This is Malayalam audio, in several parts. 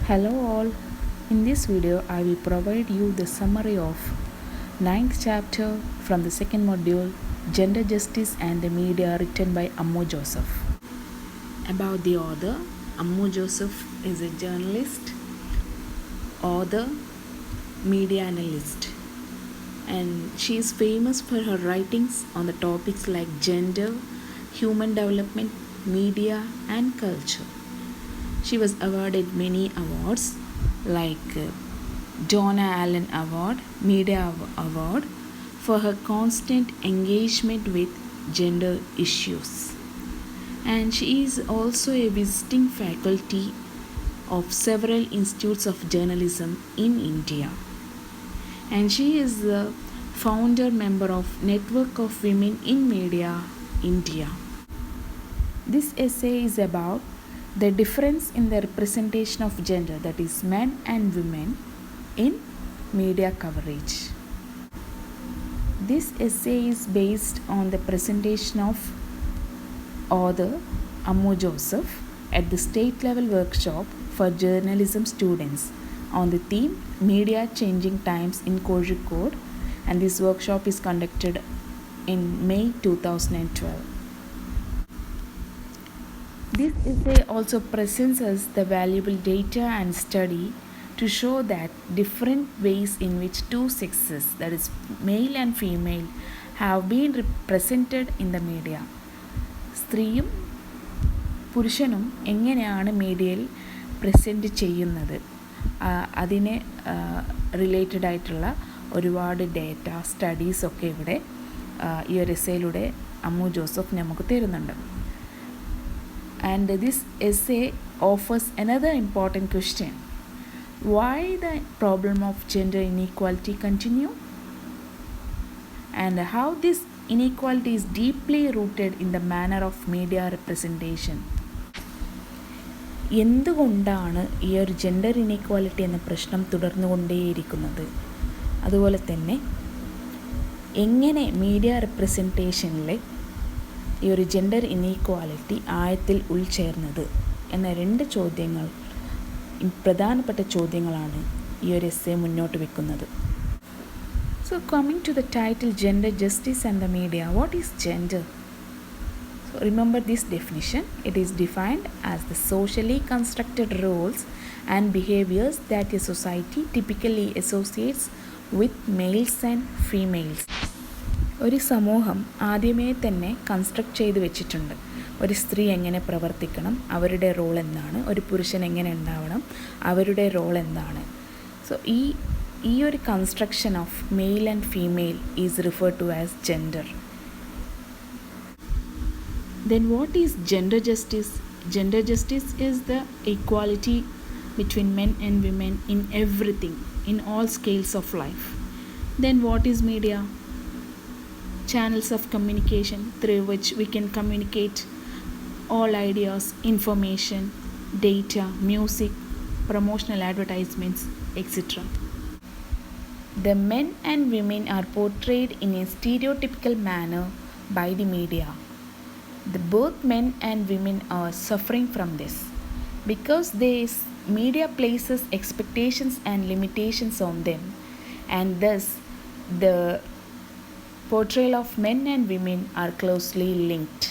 Hello all. In this video I will provide you the summary of ninth chapter from the second module, Gender Justice and the Media, written by Ammu Joseph. About the author, Ammu Joseph is a journalist, author, media analyst, and she is famous for her writings on the topics like gender, human development, media and culture. She was awarded many awards like Donna Allen Award, Media Award, for her constant engagement with gender issues. And she is also a visiting faculty of several institutes of journalism in India. And she is the founder member of Network of Women in Media, India. This essay is about the difference in the representation of gender, that is men and women, in media coverage. This essay is based on the presentation of author Ammu Joseph at the state level workshop for journalism students on the theme Media Changing Times in Kozhikode, and this workshop is conducted in May 2012. This essay also presents us the valuable data and study to show that different ways in which two sexes, that is male and female, have been represented in the media. സ്ത്രീയും പുരുഷനും എങ്ങനെയാണ് മീഡിയയിൽ പ്രസൻറ്റ് ചെയ്യുന്നത്, അതിനെ റിലേറ്റഡ് ആയിട്ടുള്ള ഒരുപാട് ഡേറ്റ സ്റ്റഡീസൊക്കെ ഇവിടെ ഈ ഒരു എസ്സേയിലൂടെ അമ്മു ജോസഫ് നമുക്ക് തരുന്നുണ്ട്. And this essay offers another important question: why the problem of gender inequality continue, and how this inequality is deeply rooted in the manner of media representation. എന്തുകൊണ്ടാണ് ഈ ഒരു ജെൻഡർ ഇനീക്വാലിറ്റി എന്ന പ്രശ്നം തുടർന്നുകൊണ്ടേയിരിക്കുന്നത്, അതുപോലെ തന്നെ എങ്ങനെ മീഡിയ റെപ്രസെൻറ്റേഷനിലെ ഈ ഒരു ജെൻഡർ ഇനീക്വാലിറ്റി ആഴത്തിൽ ഉൾച്ചേർന്നത് എന്ന രണ്ട് ചോദ്യങ്ങൾ, പ്രധാനപ്പെട്ട ചോദ്യങ്ങളാണ് ഈ ഒരു എസ്സേ മുന്നോട്ട് വെക്കുന്നത്. So coming to the title, Gender Justice and the Media, what is gender? So remember this definition. It is defined as the socially constructed roles and behaviors that a society typically associates with males and females. ഒരു സമൂഹം ആദ്യമേ തന്നെ കൺസ്ട്രക്റ്റ് ചെയ്ത് വെച്ചിട്ടുണ്ട്. ഒരു സ്ത്രീ എങ്ങനെ പ്രവർത്തിക്കണം, അവരുടെ റോൾ എന്താണ്, ഒരു പുരുഷൻ എങ്ങനെ ഉണ്ടാവണം, അവരുടെ റോൾ എന്താണ്. സോ ഈ ഒരു construction of male and female is referred to as gender. Then what is gender justice? Gender justice is the equality between men and women in everything, in all scales of life. Then what is media? Channels of communication through which we can communicate all ideas, information, data, music, promotional advertisements, etc. The men and women are portrayed in a stereotypical manner by the media. Both men and women are suffering from this because this media places expectations and limitations on them, and thus the portrayal of men and women are closely linked.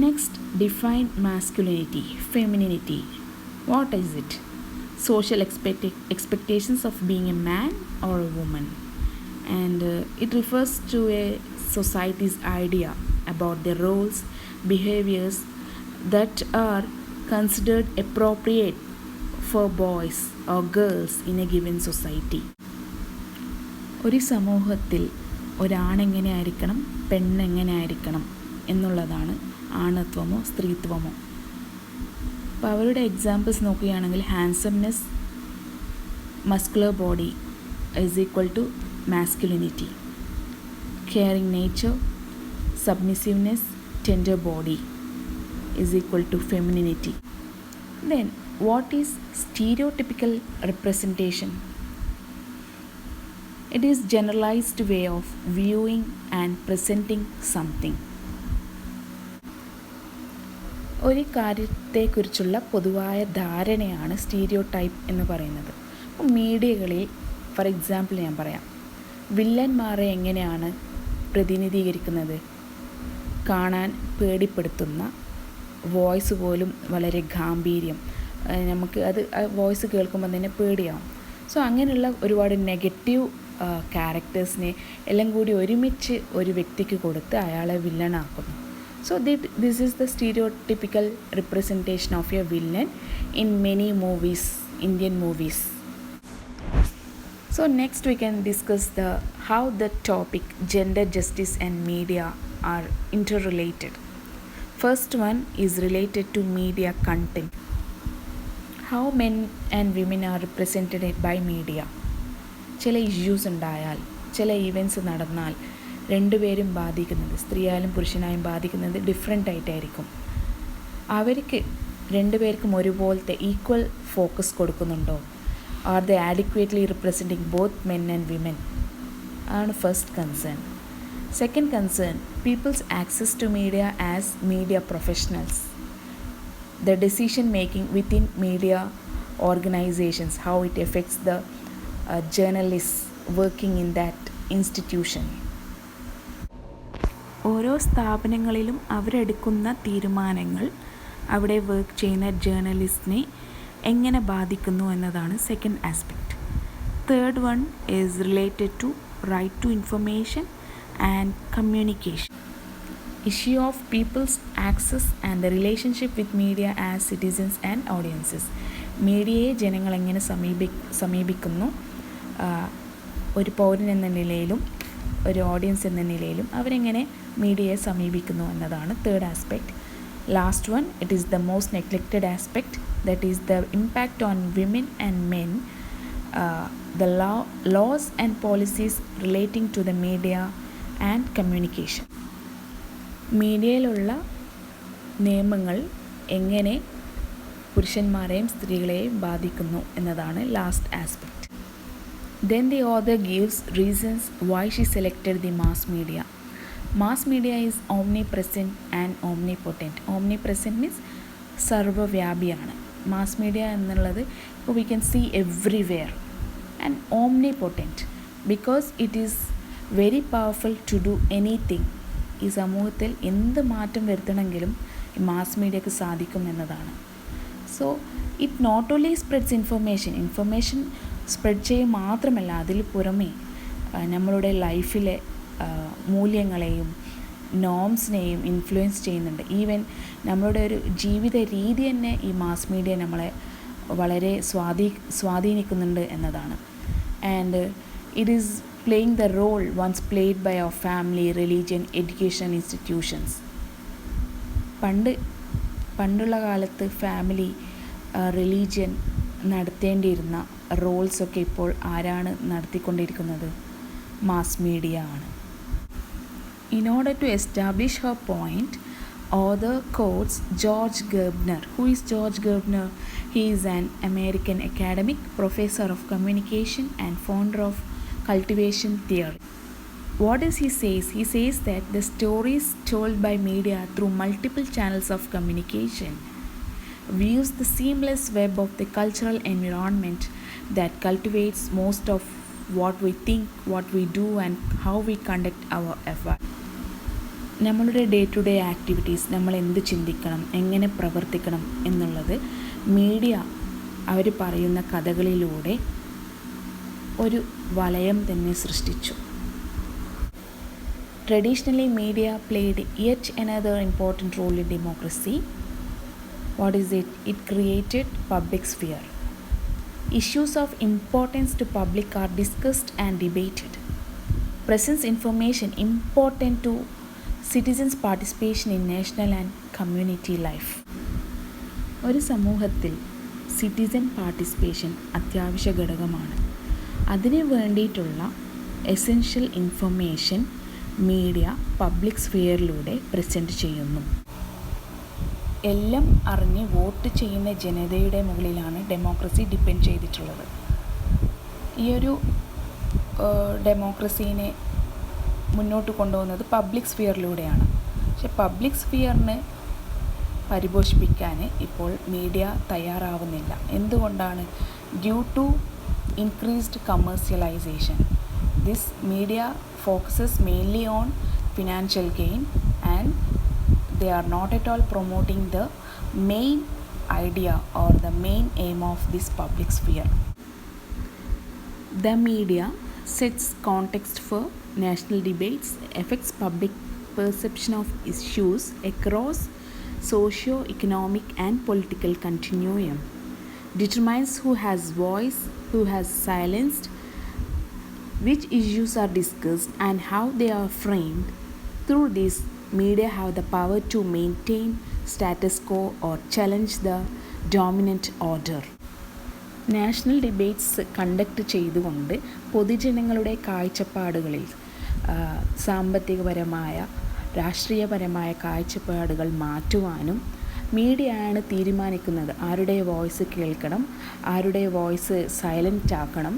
Next, define masculinity, femininity. What is it? Social expectations of being a man or a woman, and it refers to a society's idea about the roles, behaviors that are considered appropriate for boys or girls in a given society. ഒരു സമൂഹത്തിൽ ഒരാണെങ്ങനെ ആയിരിക്കണം, പെണ്ണെങ്ങനെ ആയിരിക്കണം എന്നുള്ളതാണ് ആണത്വമോ സ്ത്രീത്വമോ. അപ്പോൾ അവരുടെ എക്സാമ്പിൾസ് നോക്കുകയാണെങ്കിൽ handsomeness, muscular body is equal to masculinity. Caring nature, submissiveness, tender body is equal to femininity. Then what is stereotypical representation? It is generalized way of viewing and presenting something. ഒരു കാര്യത്തെക്കുറിച്ചുള്ള പൊതുവായ ധാരണയാണ് സ്റ്റീരിയോ ടൈപ്പ് എന്ന് പറയുന്നത്. മീഡിയകളിൽ ഫോർ എക്സാമ്പിൾ ഞാൻ പറയാം, വില്ലന്മാരെ എങ്ങനെയാണ് പ്രതിനിധീകരിക്കുന്നത്? കാണാൻ പേടിപ്പെടുത്തുന്ന, വോയിസ് പോലും വളരെ ഗാംഭീര്യം, നമുക്ക് അത് വോയിസ് കേൾക്കുമ്പോൾ തന്നെ പേടിയാവും. സോ അങ്ങനെയുള്ള ഒരുപാട് നെഗറ്റീവ് ക്യാരക്ടേഴ്സിനെ എല്ലാം കൂടി ഒരുമിച്ച് ഒരു വ്യക്തിക്ക് കൊടുത്ത് അയാളെ വില്ലനാക്കുന്നു. So this is the stereotypical representation of a villain in many movies, Indian movies. So next we can discuss how the topic gender justice and media are interrelated. First one is related to media content. How men and women are represented by media. ചില ഇഷ്യൂസ് ഉണ്ടായാൽ, ചില ഈവൻറ്റ്സ് നടന്നാൽ രണ്ടുപേരും ബാധിക്കുന്നത്, സ്ത്രീയായാലും പുരുഷനായും ബാധിക്കുന്നത് ഡിഫറെൻ്റ് ആയിട്ടായിരിക്കും. അവർക്ക് രണ്ടുപേർക്കും ഒരുപോലത്തെ ഈക്വൽ ഫോക്കസ് കൊടുക്കുന്നുണ്ടോ? Are the adequately representing both men and women ആണ് first concern. Second concern, people's access to media as media professionals. The decision making within media organisations, how it affects the journalist working in that institution. ഓരോ സ്ഥാപനങ്ങളിലും അവരെടുക്കുന്ന തീരുമാനങ്ങൾ അവിടെ വർക്ക് ചെയ്യുന്ന ജേർണലിസ്റ്റിനെ എങ്ങനെ ബാധിക്കുന്നു എന്നതാണ് second aspect. Third one is related to right to information and communication. Issue of people's access and the relationship with media as citizens and audiences. മീഡിയയെ ജനങ്ങൾ എങ്ങനെ സമീപിക്കുന്നു, ഒരു പൗരൻ എന്ന നിലയിലും ഒരു ഓഡിയൻസ് എന്ന നിലയിലും അവരെങ്ങനെ മീഡിയയെ സമീപിക്കുന്നു എന്നതാണ് third aspect. Last one, it is the most neglected aspect, that is the impact on women and men, the laws and policies relating to the media and communication. മീഡിയയിലുള്ള നിയമങ്ങൾ എങ്ങനെ പുരുഷന്മാരെയും സ്ത്രീകളെയും ബാധിക്കുന്നു എന്നതാണ് last aspect. Then the author gives reasons why she selected the mass media. Mass media is omnipresent and omnipotent. Omnipresent means സർവ്വവ്യാപിയാണ്. മാസ് മീഡിയ എന്നുള്ളത് ഇപ്പോൾ we can see everywhere. And omnipotent because it is very powerful to do anything. ഈ സമൂഹത്തിൽ എന്ത് മാറ്റം വരുത്തണമെങ്കിലും ഈ മാസ് മീഡിയക്ക് സാധിക്കും എന്നതാണ്. So it not only spreads information spread ചെയ്യുക മാത്രമല്ല, അതിൽ പുറമേ നമ്മളുടെ ലൈഫിലെ മൂല്യങ്ങളെയും നോംസിനെയും ഇൻഫ്ലുവൻസ് ചെയ്യുന്നുണ്ട്. ഈവൻ നമ്മളുടെ ഒരു ജീവിത രീതി തന്നെ ഈ മാസ് മീഡിയ നമ്മളെ വളരെ സ്വാധീനിക്കുന്നുണ്ട് എന്നതാണ്. And it is playing the role once played by our family, religion, education institutions. പണ്ടുള്ള കാലത്ത് ഫാമിലി, റിലീജിയൻ നടത്തേണ്ടിയിരുന്ന റോൾസൊക്കെ ഇപ്പോൾ ആരാണ് നടത്തിക്കൊണ്ടിരിക്കുന്നത്? മാസ് മീഡിയ ആണ്. In order to establish her point, author quotes George Gerbner. Who is George Gerbner? He is an American academic, professor of communication and founder of cultivation theory. What does he say? He says that the stories told by media through multiple channels of communication views the seamless web of the cultural environment that cultivates most of what we think, what we do and how we conduct our effort. നമ്മളുടെ ഡേ ടു ഡേ ആക്ടിവിറ്റീസ്, നമ്മൾ എന്ത് ചിന്തിക്കണം, എങ്ങനെ പ്രവർത്തിക്കണം എന്നുള്ളത് മീഡിയ അവർ പറയുന്ന കഥകളിലൂടെ ഒരു വലയം തന്നെ സൃഷ്ടിച്ചു. Traditionally, media played yet another important role in democracy. What is it? It created public sphere. Issues of importance to public are discussed and debated. Presents information important to citizens' participation in national and community life. ഒരു സമൂഹത്തിൽ സിറ്റിസൺ പാർട്ടിസിപ്പേഷൻ അത്യാവശ്യ ഘടകമാണ്. അതിന് വേണ്ടിയിട്ടുള്ള എസെൻഷ്യൽ ഇൻഫർമേഷൻ മീഡിയ പബ്ലിക് സ്ഫിയറിലൂടെ പ്രസൻറ്റ് ചെയ്യുന്നു. എല്ലാം അറിഞ്ഞ് വോട്ട് ചെയ്യുന്ന ജനതയുടെ മുകളിലാണ് ഡെമോക്രസി ഡിപ്പെൻഡ് ചെയ്തിട്ടുള്ളത്. ഈ ഒരു ഡെമോക്രസീനെ മുന്നോട്ട് കൊണ്ടുപോകുന്നത് പബ്ലിക് സ്ഫിയറിലൂടെയാണ്. പക്ഷെ പബ്ലിക് സ്ഫിയറിന് പരിപോഷിപ്പിക്കാൻ ഇപ്പോൾ മീഡിയ തയ്യാറാവുന്നില്ല. എന്തുകൊണ്ടാണ്? Due to increased commercialization. This media focuses mainly on financial gain and they are not at all promoting the main idea or the main aim of this public sphere. The media sets context for national debates, affects public perception of issues across socio-economic and political continuum, determines who has voice, who has silenced, which issues are discussed and how they are framed. Through this, media have the power to maintain status quo or challenge the dominant order. National debates conduct ചെയ്തുകൊണ്ട് പൊതുജനങ്ങളുടെ കാഴ്ചപ്പാടുകളിൽ സാമ്പത്തികപരമായ രാഷ്ട്രീയപരമായ കാഴ്ചപ്പാടുകൾ മാറ്റുവാനും മീഡിയയാണ് തീരുമാനിക്കുന്നത്. ആരുടെ വോയിസ് കേൾക്കണം, ആരുടെ വോയിസ് സൈലൻ്റ് ആക്കണം,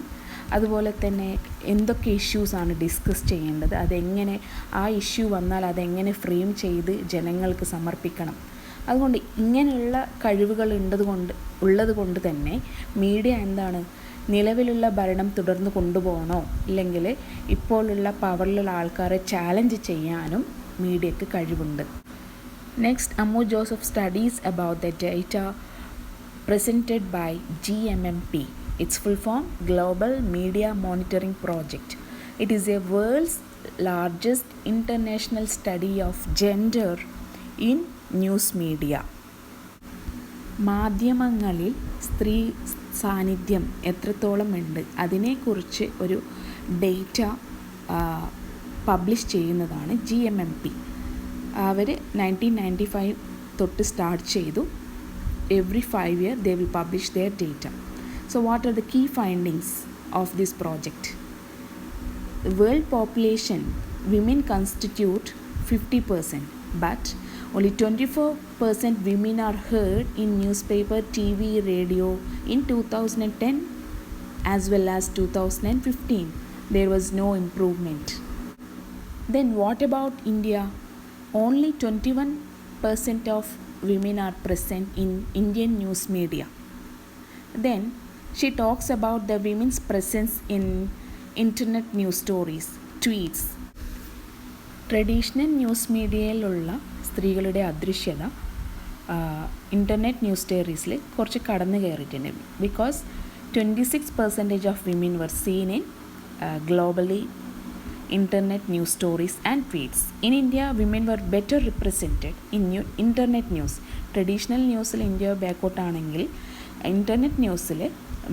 അതുപോലെ തന്നെ എന്തൊക്കെ ഇഷ്യൂസാണ് ഡിസ്കസ് ചെയ്യേണ്ടത്, അതെങ്ങനെ ആ ഇഷ്യൂ വന്നാൽ അതെങ്ങനെ ഫ്രെയിം ചെയ്ത് ജനങ്ങൾക്ക് സമർപ്പിക്കണം. അതുകൊണ്ട് ഇങ്ങനെയുള്ള കഴിവുകൾ ഉള്ളത് കൊണ്ട് തന്നെ മീഡിയ എന്താണ്, നിലവിലുള്ള ഭരണം തുടർന്ന് കൊണ്ടുപോകണോ ഇല്ലെങ്കിൽ ഇപ്പോഴുള്ള പവറിലുള്ള ആൾക്കാരെ ചാലഞ്ച് ചെയ്യാനും മീഡിയക്ക് കഴിവുണ്ട്. Next, Ammu Joseph studies about the data presented by GMMP. Its full form, Global Media Monitoring Project. It is a world's largest international study of gender in news media. മാധ്യമങ്ങളിൽ സ്ത്രീ സാന്നിധ്യം എത്രത്തോളം ഉണ്ട് അതിനെക്കുറിച്ച് ഒരു ഡേറ്റ പബ്ലിഷ് ചെയ്യുന്നതാണ് GMMP. അവർ 1995 തൊട്ട് സ്റ്റാർട്ട് ചെയ്തു. Every 5 years they will publish their data. So what are the key findings of this project? The world population, women constitute 50%, but only 24% women are heard in newspaper, TV, radio in 2010 as well as 2015. There was no improvement. Then what about India? Only 21% of women are present in Indian news media. Then she talks about the women's presence in internet news stories, tweets. Traditional news മീഡിയയിലുള്ള സ്ത്രീകളുടെ അദൃശ്യത ഇൻ്റർനെറ്റ് ന്യൂസ് സ്റ്റോറീസിൽ കുറച്ച് കടന്നു കയറിയിട്ടുണ്ട്. Because 26% of women were seen in globally internet news stories and feeds. In India, women were better represented in internet news. Traditional newsil India backward ആണെങ്കിൽ internet newsil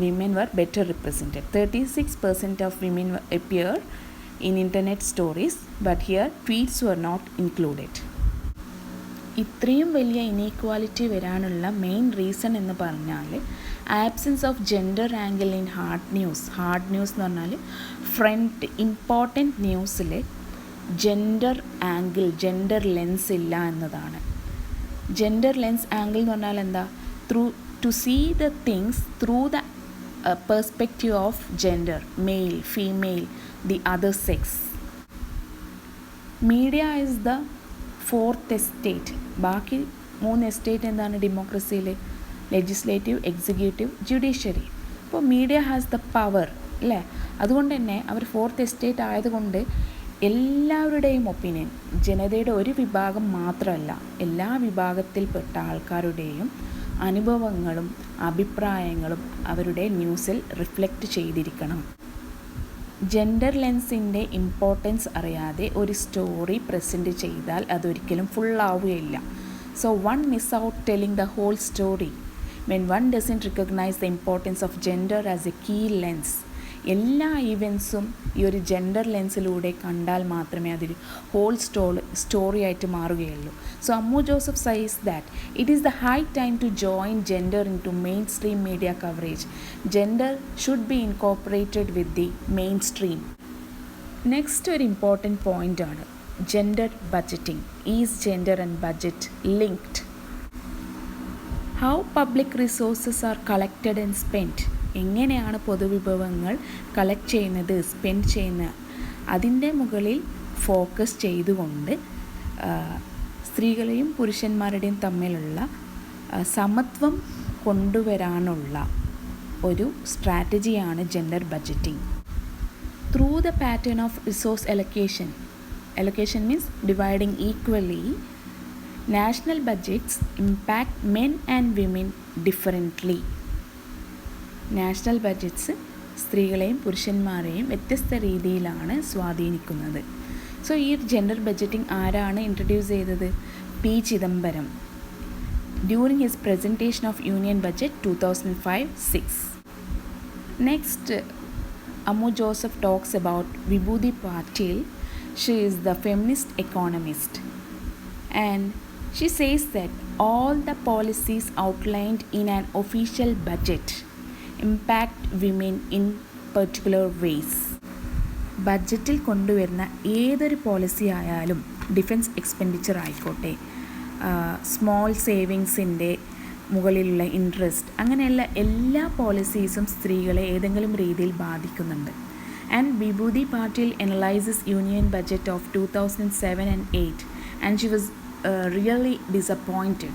women were better represented. 36% of women appear in internet stories, but here tweets were not included. ഇത്രയും വലിയ ഇനീക്വാലിറ്റി വരാനുള്ള മെയിൻ റീസൺ എന്ന് പറഞ്ഞാൽ absence of gender angle in hard news എന്ന് പറഞ്ഞാൽ ഫ്രണ്ട് ഇമ്പോർട്ടൻറ്റ് ന്യൂസിൽ ജെൻഡർ ആംഗിൾ, ജെൻഡർ ലെൻസ് ഇല്ല എന്നതാണ്. ജെൻഡർ ലെൻസ് ആംഗിൾ എന്ന് പറഞ്ഞാൽ എന്താ? To see the things through the perspective of gender, male, female, the other sex. Media is the fourth estate. ബാക്കി 3 എസ്റ്റേറ്റ് എന്താണ് ഡെമോക്രസിയിൽ? Legislative, executive, judiciary. അപ്പോൾ മീഡിയ ഹാസ് ദ പവർ അല്ലേ? അതുകൊണ്ട് തന്നെ അവർ ഫോർത്ത് എസ്റ്റേറ്റ് ആയതുകൊണ്ട് എല്ലാവരുടെയും ഒപ്പീനിയൻ, ജനതയുടെ ഒരു വിഭാഗം മാത്രമല്ല എല്ലാ വിഭാഗത്തിൽപ്പെട്ട ആൾക്കാരുടെയും അനുഭവങ്ങളും അഭിപ്രായങ്ങളും അവരുടെ ന്യൂസിൽ റിഫ്ലക്റ്റ് ചെയ്തിരിക്കണം. ജെൻഡർ ലെൻസിൻ്റെ ഇമ്പോർട്ടൻസ് അറിയാതെ ഒരു സ്റ്റോറി പ്രസൻറ്റ് ചെയ്താൽ അതൊരിക്കലും ഫുള്ളാവുകയില്ല. So one miss out telling the whole story when one doesn't recognize the importance of gender as a key lens. എല്ലാ ഈവൻസും ഈ ഒരു ജെൻഡർ ലെൻസിലൂടെ കണ്ടാൽ മാത്രമേ അതൊരു ഹോൾ സ്റ്റോറി ആയിട്ട് മാറുകയുള്ളൂ. So Ammu Joseph says that it is the high time to join gender into mainstream media coverage. Gender should be incorporated with the mainstream. Next ഒരു ഇമ്പോർട്ടൻറ്റ് പോയിൻ്റാണ് gender budgeting. Is gender and budget linked? How public resources are collected and spent? എങ്ങനെയാണ് പൊതുവിഭവങ്ങൾ കളക്ട് ചെയ്യുന്നത്, സ്പെൻഡ് ചെയ്യുന്നത്, അതിൻ്റെ മുകളിൽ ഫോക്കസ് ചെയ്തുകൊണ്ട് സ്ത്രീകളെയും പുരുഷന്മാരുടെയും തമ്മിലുള്ള സമത്വം കൊണ്ടുവരാനുള്ള ഒരു സ്ട്രാറ്റജിയാണ് gender budgeting. Through the pattern of resource allocation means dividing equally, national budgets impact men and women differently. National budgets സ്ത്രീകളെയും പുരുഷന്മാരെയും വ്യത്യസ്ത രീതിയിലാണ് സ്വാധീനിക്കുന്നത്. സോ ഈ ജെൻഡർ ബഡ്ജറ്റിംഗ് ആരാണ് ഇൻട്രൊഡ്യൂസ് ചെയ്തത്? P Chidambaram during his presentation of union budget 2005-06. Next, Ammu Joseph talks about Vibhuti Patil. She is the feminist economist, and she says that all the policies outlined in an official budget impact women in particular ways. ബഡ്ജറ്റിൽ കൊണ്ടുവരുന്ന ഏതൊരു പോളിസി ആയാലും, ഡിഫൻസ് എക്സ്പെൻഡിച്ചർ ആയിക്കോട്ടെ, സ്മോൾ സേവിങ്സിൻ്റെ മുകളിലുള്ള ഇൻട്രസ്റ്റ്, അങ്ങനെയുള്ള എല്ലാ പോളിസീസും സ്ത്രീകളെ ഏതെങ്കിലും രീതിയിൽ ബാധിക്കുന്നുണ്ട്. And Vibhuti Patil analyses union budget of 2007 and 8 and she was really disappointed.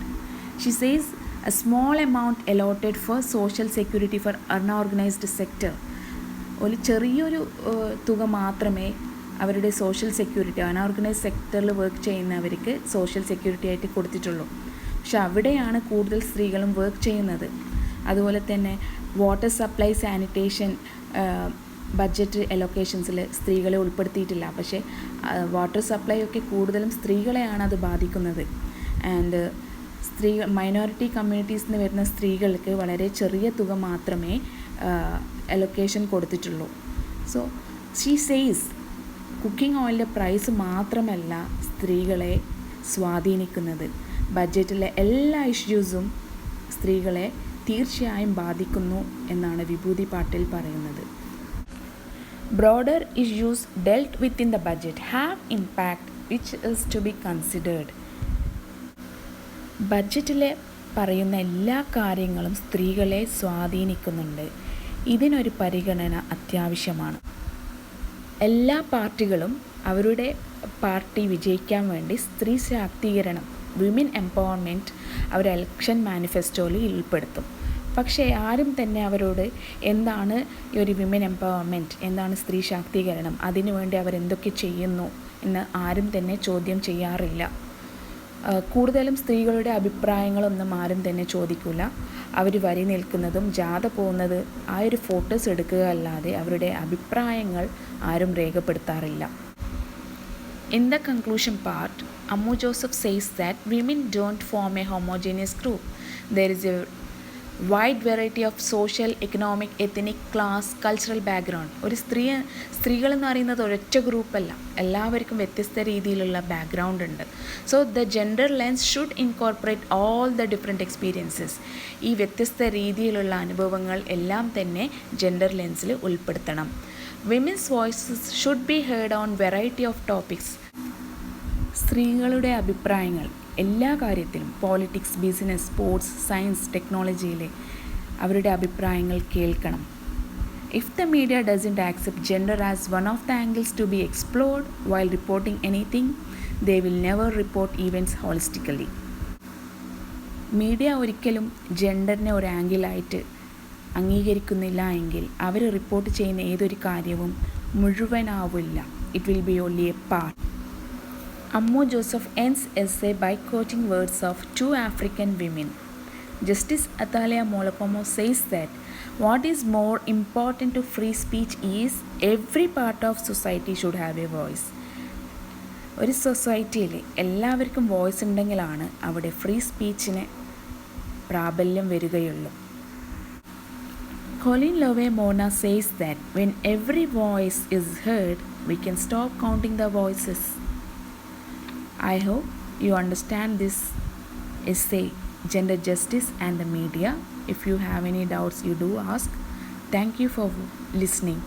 She says a small amount allotted for social security for unorganized sector, ഒരു ചെറിയൊരു തുക മാത്രമേ അവരുടെ സോഷ്യൽ സെക്യൂരിറ്റി, അൺഓർഗനൈസ്ഡ് സെക്ടറിൽ വർക്ക് ചെയ്യുന്നവർക്ക് സോഷ്യൽ സെക്യൂരിറ്റി ആയിട്ട് കൊടുത്തിട്ടുള്ളൂ. പക്ഷെ അവിടെയാണ് കൂടുതൽ സ്ത്രീകളും വർക്ക് ചെയ്യുന്നത്. അതുപോലെ തന്നെ വാട്ടർ സപ്ലൈ, സാനിറ്റേഷൻ ബഡ്ജറ്റ് അലൊക്കേഷൻസിൽ സ്ത്രീകളെ ഉൾപ്പെടുത്തിയിട്ടില്ല. പക്ഷേ വാട്ടർ സപ്ലൈ ഒക്കെ കൂടുതലും സ്ത്രീകളെയാണ് അത് ബാധിക്കുന്നത്. ആൻഡ് മൈനോറിറ്റി കമ്മ്യൂണിറ്റീസിൽ നിന്ന് വരുന്ന സ്ത്രീകൾക്ക് വളരെ ചെറിയ തുക മാത്രമേ അലൊക്കേഷൻ കൊടുത്തിട്ടുള്ളൂ. സോ ഷീ സേയ്സ് കുക്കിംഗ് ഓയിലിൻ്റെ പ്രൈസ് മാത്രമല്ല സ്ത്രീകളെ സ്വാധീനിക്കുന്നത്, ബഡ്ജറ്റിലെ എല്ലാ ഇഷ്യൂസും സ്ത്രീകളെ തീർച്ചയായും ബാധിക്കുന്നു എന്നാണ് വിഭൂതി പാട്ടീൽ പറയുന്നത്. Broader issues dealt with in the budget have impact which is to be considered. ബഡ്ജറ്റിലെ പറയുന്ന എല്ലാ കാര്യങ്ങളും സ്ത്രീകളെ സ്വാധീനിക്കുന്നുണ്ട്. ഇതിനൊരു പരിഗണന അത്യാവശ്യമാണ്. എല്ലാ പാർട്ടികളും അവരുടെ പാർട്ടി വിജയിക്കാൻ വേണ്ടി സ്ത്രീ ശാക്തീകരണം, വിമൻ എംപവർമെൻറ്റ് അവർ ഇലക്ഷൻ മാനിഫെസ്റ്റോയിൽ ഉൾപ്പെടുത്തും. പക്ഷേ ആരും തന്നെ അവരോട് എന്താണ് ഈ ഒരു വിമൻ എംപവർമെൻറ്റ്, എന്താണ് സ്ത്രീ ശാക്തീകരണം, അതിനുവേണ്ടി അവരെന്തൊക്കെ ചെയ്യുന്നു എന്ന് ആരും തന്നെ ചോദ്യം ചെയ്യാറില്ല. കൂടുതലും സ്ത്രീകളുടെ അഭിപ്രായങ്ങളൊന്നും ആരും തന്നെ ചോദിക്കില്ല. അവർ വരി നിൽക്കുന്നതും ജാഥ പോകുന്നത് ആ ഒരു ഫോട്ടോസ് എടുക്കുക അല്ലാതെ അവരുടെ അഭിപ്രായങ്ങൾ ആരും രേഖപ്പെടുത്താറില്ല. In the conclusion part, Ammu Joseph says that women don't form a homogeneous group. There is a wide variety of social, economic, ethnic, class, cultural background. ഒരു സ്ത്രീകൾ എന്ന് പറയുന്നത് ഒരൊറ്റ ഗ്രൂപ്പല്ല, എല്ലാവർക്കും വ്യത്യസ്ത രീതിയിലുള്ള ബാക്ക്ഗ്രൗണ്ട് ഉണ്ട്. So the gender lens should incorporate all the different experiences. ഈ വ്യത്യസ്ത രീതിയിലുള്ള അനുഭവങ്ങൾ എല്ലാം തന്നെ ജെൻഡർ ലെൻസിൽ ഉൾപ്പെടുത്തണം. Women's voices should be heard on variety of topics. സ്ത്രീകളുടെ അഭിപ്രായങ്ങൾ എല്ലാ കാര്യത്തിലും, പോളിറ്റിക്സ്, ബിസിനസ്, സ്പോർട്സ്, സയൻസ്, ടെക്നോളജിയിലെ അവരുടെ അഭിപ്രായങ്ങൾ കേൾക്കണം. If the media doesn't accept gender as one of the angles to be explored while reporting anything, they will never report events holistically. Media ഒരിക്കലും ജെൻഡറിനെ ഒരു ആംഗിളായിട്ട് അംഗീകരിക്കുന്നില്ല എങ്കിൽ അവർ റിപ്പോർട്ട് ചെയ്യുന്ന ഏതൊരു കാര്യവും മുഴുവനാവില്ല. It will be only a part. Ammu Joseph ends essay by quoting words of two African women. Justice Athalia Molokomo says that what is more important to free speech is every part of society should have a voice. ഒരു സൊസൈറ്റിയിൽ എല്ലാവർക്കും വോയിസ് ഉണ്ടെങ്കിലാണ് അവിടെ ഫ്രീ സ്പീച്ചിന് പ്രാബല്യം വരികയുള്ളൂ. Colin Love Mona says that when every voice is heard, we can stop counting the voices. I hope you understand this essay, Gender Justice and the Media. If you have any doubts, you do ask. Thank you for listening.